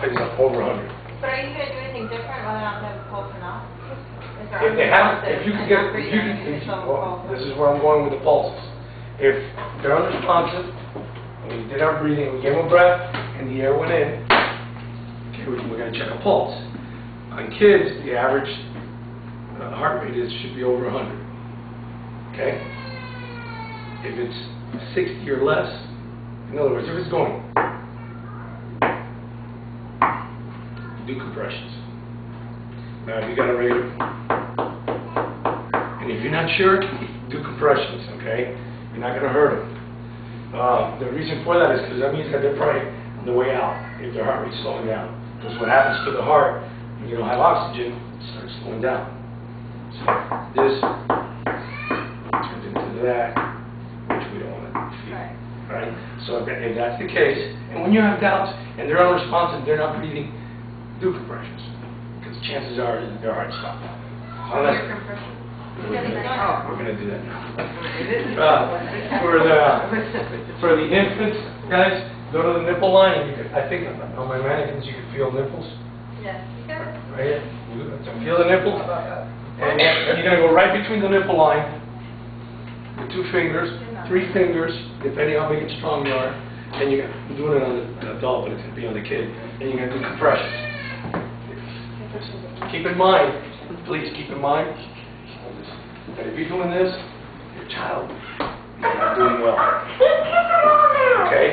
is over 100. But are you going to do anything different whether or not they have a pulse or not? If they have, if you can get, well, this is where I'm going with the pulses. If they're unresponsive, we did our breathing, we gave them a breath, and the air went in, okay, we're going to check a pulse. On kids, the average heart rate should be over 100. Okay? If it's 60 or less, in other words, if it's going, do compressions. Now, if you got a regular, and if you're not sure, do compressions, okay? You're not going to hurt them. The reason for that is because that means that they're probably on the way out if their heart rate's slowing down. Because what happens to the heart, when you don't have oxygen, it starts slowing down. So this turns into that, which we don't want to feel, right? So if that's the case, and when you have doubts and they're unresponsive, they're not breathing, do compressions, because chances are their heart stopped. Unless we're going to do that now. For the infants, guys, go to the nipple line. And you can, I think on my mannequins you can feel nipples. Yes. Right here. So feel the nipple. And you're going to go right between the nipple line with 2 fingers, 3 fingers, depending how big and strong you are. And you're doing it on an adult, but it's going to be on the kid. And you're going to do compressions. Keep in mind, please keep in mind, that if you're doing this, your child is not doing well. Okay?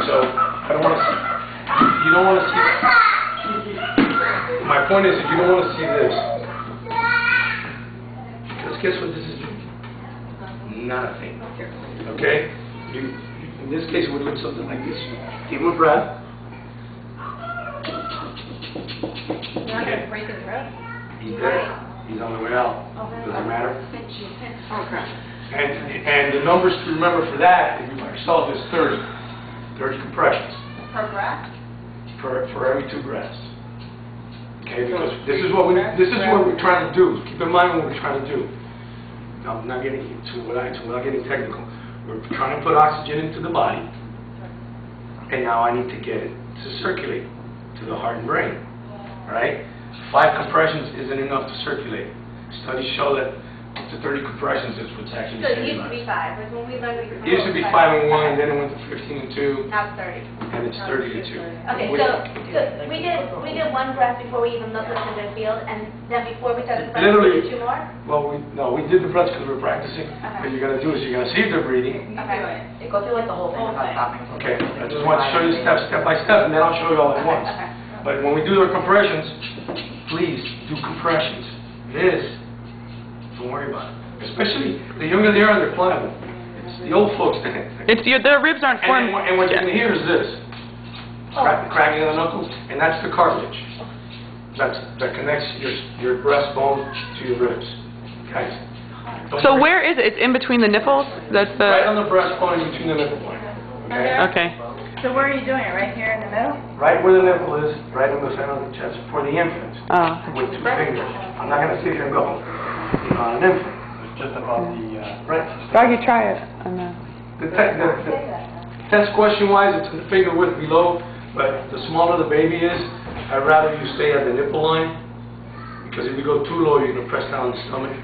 So, I don't want to see, you don't want to see, my point is that you don't want to see this. Because guess what this is doing? Not a thing. Okay? In this case, we're doing something like this. Give him a breath. You're not going to break his rib? He's dead. He's on the way out. Doesn't matter. And the numbers to remember for that, if you by yourself, is 30. 30 compressions. Per breath? For every 2 breaths. Okay, because this is what we're trying to do. Keep in mind what we're trying to do. Now, I'm not getting without getting technical. We're trying to put oxygen into the body, and now I need to get it to circulate to the heart and brain. Right? 5 compressions isn't enough to circulate. Studies show that up to 30 compressions is what's actually so it used to be 5. Because when we learned it used to be 5 and 1, and then it went to 15 and 2. Now it's 30. And it's 30 to 2. Okay, so we did 1 breath before we even looked into the field, and then before we started the breath, we did 2 more? Well, we did the breaths because we were practicing. What you're going to do is you're going to see if they're breathing. Okay. Go through like the whole thing without stopping. Okay, I just want to show you step by step, and then I'll show you all at once. But when we do the compressions, please do compressions. This, don't worry about it. Especially the younger they are, they're pliable. It's the old folks that. Their ribs aren't formed. And what you can hear is this: cracking of the knuckles, and that's the cartilage. That connects your breastbone to your ribs. Guys. So where is it? It's in between the nipples. That's the. Right on the breastbone, in between the nipple line. Okay. Okay. So where are you doing it? Right here in the middle? Right where the nipple is, right in the center of the chest for the infant. Oh. With 2 fingers. I'm not going to sit here and go, an infant. It's just about the breast. Doggy, try it. The test question-wise, it's the finger width below, but the smaller the baby is, I'd rather you stay at the nipple line, because if you go too low, you're going to press down on the stomach,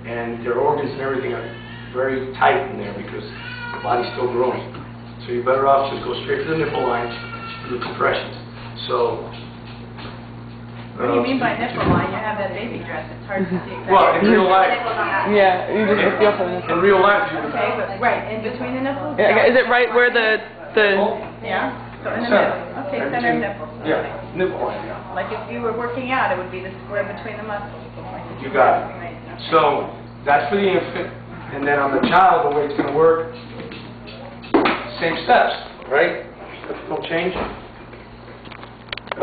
and their organs and everything are very tight in there because the body's still growing. So you're better off just go straight to the nipple line, do compressions. So. What do you mean by nipple line? You have that baby dress. It's hard to see exactly. Well, in real life. Yeah, you just feel for the In real life, you. Okay, but right in between the nipples. Yeah, is it right where the? Yeah. So in the middle. Okay, center of nipples. Yeah, nipple line. Yeah. Like if you were working out, it would be the square between the muscles. You got it. So that's for the infant, and then on the child, the way it's going to work. Same steps, right? Don't change.